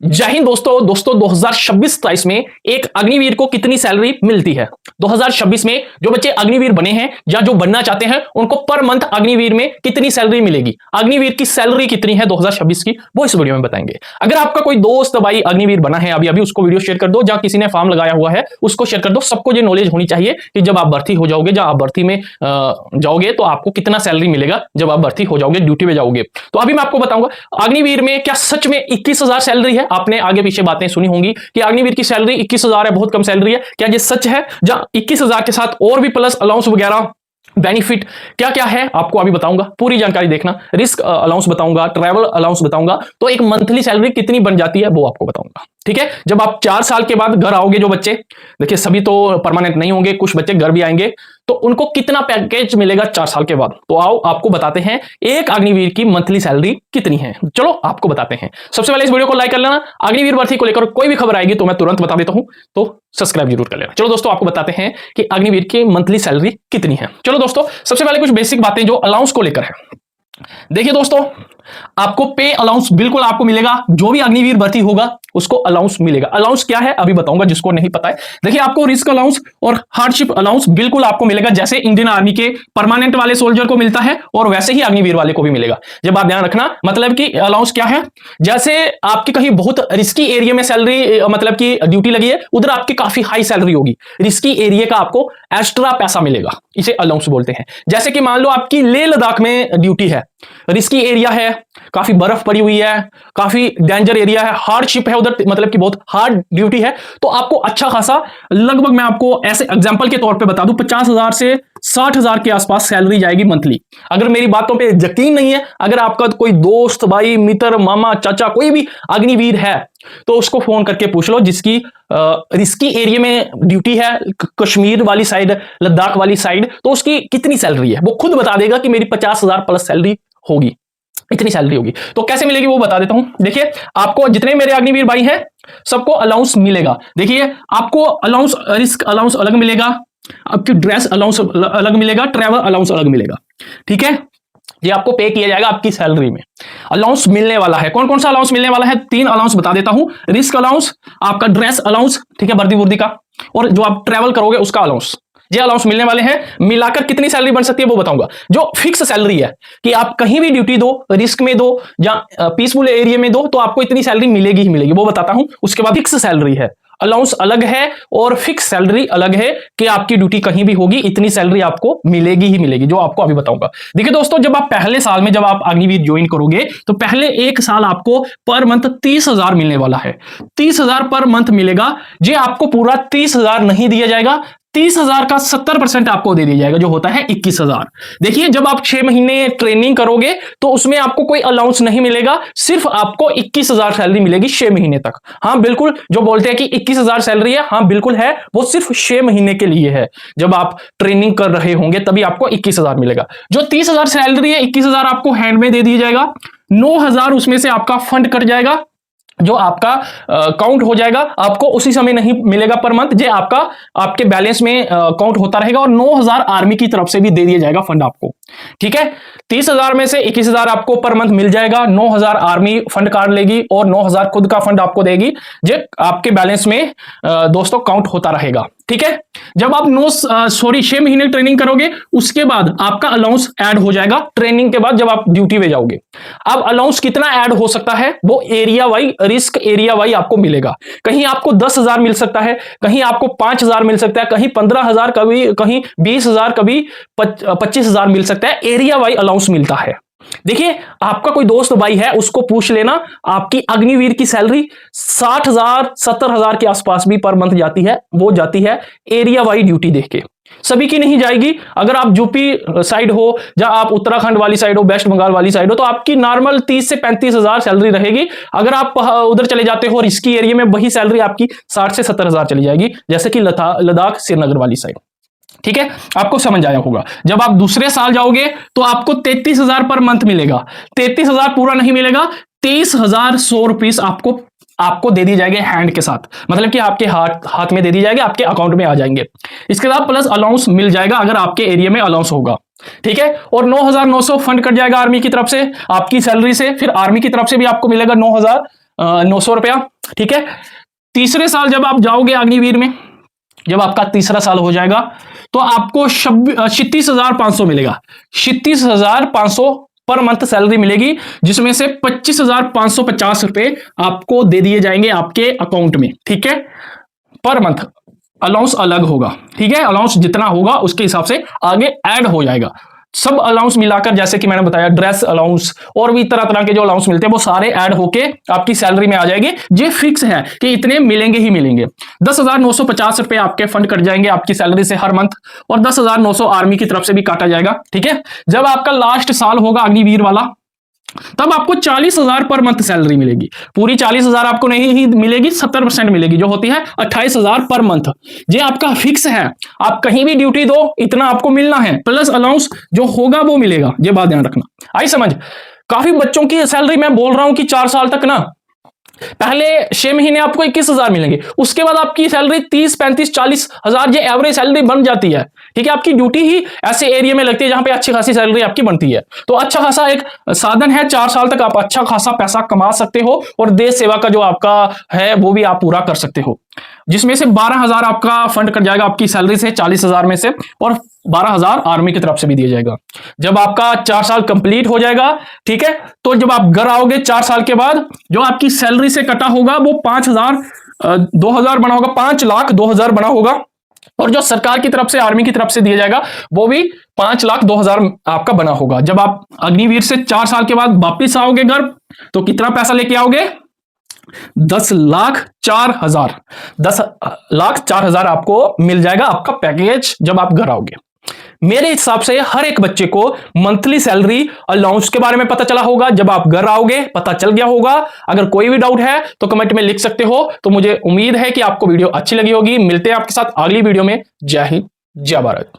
जय हिंद दोस्तों 2026-27 में एक अग्निवीर को कितनी सैलरी मिलती है। 2026 में जो बच्चे अग्निवीर बने हैं या जो बनना चाहते हैं उनको पर मंथ अग्निवीर में कितनी सैलरी मिलेगी, अग्निवीर की सैलरी कितनी है 2026 की, वो इस वीडियो में बताएंगे। अगर आपका कोई दोस्त भाई अग्निवीर बना है अभी उसको वीडियो शेयर कर दो, जहां किसी ने फॉर्म लगाया हुआ है उसको शेयर कर दो। सबको ये नॉलेज होनी चाहिए कि जब आप भर्ती हो जाओगे, जब आप भर्ती में जाओगे तो आपको कितना सैलरी मिलेगा जब आप भर्ती हो जाओगे, ड्यूटी पे जाओगे। तो अभी मैं आपको बताऊंगा अग्निवीर में क्या सच में 21,000 सैलरी है। आपने आगे पीछे बातें सुनी होंगी कि अग्निवीर की सैलरी 21,000 है, बहुत कम सैलरी है। क्या ये सच है? जहां 21,000 के साथ और भी प्लस अलाउंस वगैरह बेनिफिट क्या क्या है आपको अभी बताऊंगा, पूरी जानकारी देखना। रिस्क अलाउंस बताऊंगा, ट्रैवल अलाउंस बताऊंगा, तो एक मंथली सैलरी कितनी बन जाती है वो आपको बताऊंगा। ठीक है, जब आप 4 साल के बाद घर आओगे, जो बच्चे देखिए सभी तो परमानेंट नहीं होंगे, कुछ बच्चे घर भी आएंगे, तो उनको कितना पैकेज मिलेगा 4 साल के बाद। तो आओ आपको बताते हैं एक अग्निवीर की मंथली सैलरी कितनी है। चलो आपको बताते हैं। सबसे पहले इस वीडियो को लाइक कर लेना। अग्निवीर भर्ती को लेकर कोई भी खबर आएगी तो मैं तुरंत बता देता हूं, तो सब्सक्राइब जरूर कर लेना। चलो दोस्तों आपको बताते हैं कि अग्निवीर की मंथली सैलरी कितनी है। चलो दोस्तों सबसे पहले कुछ बेसिक बातें जो अलाउंस को लेकर है। देखिए दोस्तों, आपको पे अलाउंस बिल्कुल आपको मिलेगा, जो भी अग्निवीर भर्ती होगा उसको अलाउंस मिलेगा। अलाउंस क्या है अभी बताऊंगा जिसको नहीं पता है। देखिए आपको रिस्क अलाउंस और हार्डशिप अलाउंस बिल्कुल आपको मिलेगा, जैसे इंडियन आर्मी के परमानेंट वाले सोल्जर को मिलता है और वैसे ही अग्निवीर वाले को भी मिलेगा। जब आप ध्यान रखना, मतलब कि अलाउंस क्या है, जैसे आपकी कहीं बहुत रिस्की एरिया में सैलरी मतलब कि ड्यूटी लगी है, उधर आपकी काफी हाई सैलरी होगी, रिस्की एरिया का आपको एक्स्ट्रा पैसा मिलेगा, इसे अलाउंस बोलते हैं। जैसे कि मान लो आपकी लेह लद्दाख में ड्यूटी है, रिस्की एरिया है, काफी बर्फ पड़ी हुई है, काफी डेंजर एरिया है, हार्डशिप है उधर, मतलब कि बहुत हार्ड ड्यूटी है, तो आपको अच्छा खासा, लगभग मैं आपको ऐसे एग्जांपल के तौर पे बता दूं 50,000 से 60,000 के आसपास सैलरी जाएगी मंथली। अगर मेरी बातों पे यकीन नहीं है, अगर आपका कोई दोस्त, भाई, मित्र, मामा, चाचा कोई भी अग्निवीर है तो उसको फोन करके पूछ लो, जिसकी रिस्की एरिया में ड्यूटी है, कश्मीर वाली साइड, लद्दाख वाली साइड, तो उसकी कितनी सैलरी है वो खुद बता देगा कि मेरी 50,000 प्लस सैलरी होगी, इतनी सैलरी होगी। तो कैसे मिलेगी वो बता देता हूं। देखिए आपको जितने मेरे अग्निवीर भाई हैं सबको अलाउंस मिलेगा। देखिए आपको अलाउंस, रिस्क अलाउंस अलग मिलेगा, आपकी ड्रेस अलाउंस अलग मिलेगा, ट्रैवल अलाउंस अलग मिलेगा। ठीक है, ये आपको पे किया जाएगा आपकी सैलरी में। अलाउंस मिलने वाला है, कौन कौन सा अलाउंस मिलने वाला है? 3 अलाउंस बता देता हूं। रिस्क अलाउंस, आपका ड्रेस अलाउंस, ठीक है, वर्दी वर्दी का, और जो आप ट्रैवल करोगे उसका अलाउंस, ये अलाउंस मिलने वाले हैं। मिलाकर कितनी सैलरी बन सकती है वो बताऊंगा। जो फिक्स सैलरी है कि आप कहीं भी ड्यूटी दो, रिस्क में दो या पीसफुल एरिया में दो, तो आपको इतनी सैलरी मिलेगी ही मिलेगी, वो बताता हूं। उसके बाद फिक्स सैलरी है, अलाउंस अलग है और फिक्स सैलरी अलग है कि आपकी ड्यूटी कहीं भी होगी इतनी सैलरी आपको मिलेगी ही मिलेगी, जो आपको अभी बताऊंगा। देखिए दोस्तों, जब आप पहले साल में जब आप अग्निवीर ज्वाइन करोगे तो पहले 1 साल आपको पर मंथ 30,000 मिलने वाला है। 30,000 पर मंथ मिलेगा। ये आपको पूरा 30,000 नहीं दिया जाएगा, 30,000 का 70% आपको दे दिया जाएगा, जो होता है 21,000। देखिए जब आप 6 महीने ट्रेनिंग करोगे तो उसमें आपको कोई अलाउंस नहीं मिलेगा, सिर्फ आपको 21,000 सैलरी मिलेगी 6 महीने तक। हाँ बिल्कुल, जो बोलते हैं कि 21,000 सैलरी है, हाँ बिल्कुल है, वो सिर्फ 6 महीने के लिए है। जब आप ट्रेनिंग कर रहे होंगे तभी आपको 21,000 मिलेगा। जो 30,000 सैलरी है, 21,000 आपको हैंड में दे दिया जाएगा, 9,000 उसमें से आपका फंड कट जाएगा, जो आपका काउंट हो जाएगा, आपको उसी समय नहीं मिलेगा पर मंथ, जे आपका आपके बैलेंस में काउंट होता रहेगा, और 9,000 आर्मी की तरफ से भी दे दिया जाएगा फंड आपको। ठीक है, 30,000 में से 21,000 आपको पर मंथ मिल जाएगा, 9,000 आर्मी फंड काट लेगी और 9,000 खुद का फंड आपको देगी, जे आपके बैलेंस में दोस्तों काउंट होता रहेगा। ठीक है, जब आप 6 महीने ट्रेनिंग करोगे उसके बाद आपका अलाउंस ऐड हो जाएगा ट्रेनिंग के बाद, जब आप ड्यूटी पे जाओगे। अब अलाउंस कितना ऐड हो सकता है वो area wise, risk area wise आपको मिलेगा। कहीं आपको 10,000 मिल सकता है, कहीं आपको 5,000 मिल सकता है, कहीं 15,000, कहीं 20,000, कभी 25,000 मिल सकता है। एरिया वाइज अलाउंस मिलता है। देखिए आपका कोई दोस्त भाई है उसको पूछ लेना, आपकी अग्निवीर की सैलरी 60,000 70,000 के आसपास भी पर मंथ जाती है, वो जाती है एरिया वाइज ड्यूटी देख के, सभी की नहीं जाएगी। अगर आप यूपी साइड हो या आप उत्तराखंड वाली साइड हो, वेस्ट बंगाल वाली साइड हो, तो आपकी नॉर्मल 30 से 35,000 सैलरी रहेगी। अगर आप उधर चले जाते हो रिस्की एरिया में, वही सैलरी आपकी 60 से 70,000 चली जाएगी, जैसे कि लद्दाख, श्रीनगर वाली साइड। ठीक है, आपको समझ आया होगा। जब आप दूसरे साल जाओगे तो आपको 33,000 पर मंथ मिलेगा। 33,000 पूरा नहीं मिलेगा, 23,100 रुपीस आपको दे दी जाएगी हैंड के साथ, मतलब कि आपके हाथ में दे दी जाएगी, आपके अकाउंट में आ जाएंगे। इसके साथ प्लस अलाउंस मिल जाएगा अगर आपके एरिया में अलाउंस होगा। ठीक है, और 9,900 फंड कट जाएगा आर्मी की तरफ से आपकी सैलरी से, फिर आर्मी की तरफ से भी आपको मिलेगा 9,000 900 रुपया, ठीक है। तीसरे साल जब आप जाओगे अग्निवीर में, जब आपका तीसरा साल हो जाएगा तो आपको 36,500 मिलेगा। 36,500 पर मंथ सैलरी मिलेगी, जिसमें से 25,550 रुपए आपको दे दिए जाएंगे आपके अकाउंट में, ठीक है। पर मंथ अलाउंस अलग होगा, ठीक है। अलाउंस जितना होगा उसके हिसाब से आगे ऐड हो जाएगा। सब अलाउंस मिलाकर, जैसे कि मैंने बताया, ड्रेस अलाउंस और भी तरह तरह के जो अलाउंस मिलते हैं वो सारे ऐड होके आपकी सैलरी में आ जाएगी। ये फिक्स है कि इतने मिलेंगे ही मिलेंगे। 10,950 रुपए आपके फंड कट जाएंगे आपकी सैलरी से हर मंथ, और 10,900 आर्मी की तरफ से भी काटा जाएगा, ठीक है। जब आपका लास्ट साल होगा अग्निवीर वाला, तब आपको 40,000 पर मंथ सैलरी मिलेगी। पूरी 40,000 आपको नहीं ही मिलेगी, 70% मिलेगी, जो होती है 28,000 पर मंथ। ये आपका फिक्स है, आप कहीं भी ड्यूटी दो इतना आपको मिलना है, प्लस अलाउंस जो होगा वो मिलेगा। ये बात ध्यान रखना। आई समझ? काफी बच्चों की सैलरी मैं बोल रहा हूं कि 4 साल तक ना, पहले 6 महीने आपको 21,000 मिलेंगे, उसके बाद आपकी सैलरी 30, 35, 40,000 ये एवरेज सैलरी बन जाती है, ठीक है। आपकी ड्यूटी ही ऐसे एरिया में लगती है जहां पे अच्छी खासी सैलरी आपकी बनती है। तो अच्छा खासा एक साधन है, 4 साल तक आप अच्छा खासा पैसा कमा सकते हो और देश सेवा का जो आपका है वो भी आप पूरा कर सकते हो, जिसमें से 12,000 आपका फंड कट जाएगा आपकी सैलरी से, 40,000 में से, और 12,000 आर्मी की तरफ से भी दिया जाएगा। जब आपका 4 साल कंप्लीट हो जाएगा, ठीक है, तो जब आप घर आओगे 4 साल के बाद, जो आपकी सैलरी से कटा होगा वो 2,000 बना होगा, 5,02,000 बना होगा, और जो सरकार की तरफ से, आर्मी की तरफ से दिया जाएगा वो भी 5,02,000 आपका बना होगा। जब आप अग्निवीर से 4 साल के बाद वापिस आओगे घर, तो कितना पैसा लेके आओगे? 10,04,000। 10,04,000 आपको मिल जाएगा आपका पैकेज जब आप घर आओगे। मेरे हिसाब से हर एक बच्चे को मंथली सैलरी अलाउंस के बारे में पता चला होगा। जब आप घर आओगे पता चल गया होगा। अगर कोई भी डाउट है तो कमेंट में लिख सकते हो। तो मुझे उम्मीद है कि आपको वीडियो अच्छी लगी होगी। मिलते हैं आपके साथ अगली वीडियो में। जय हिंद, जय भारत।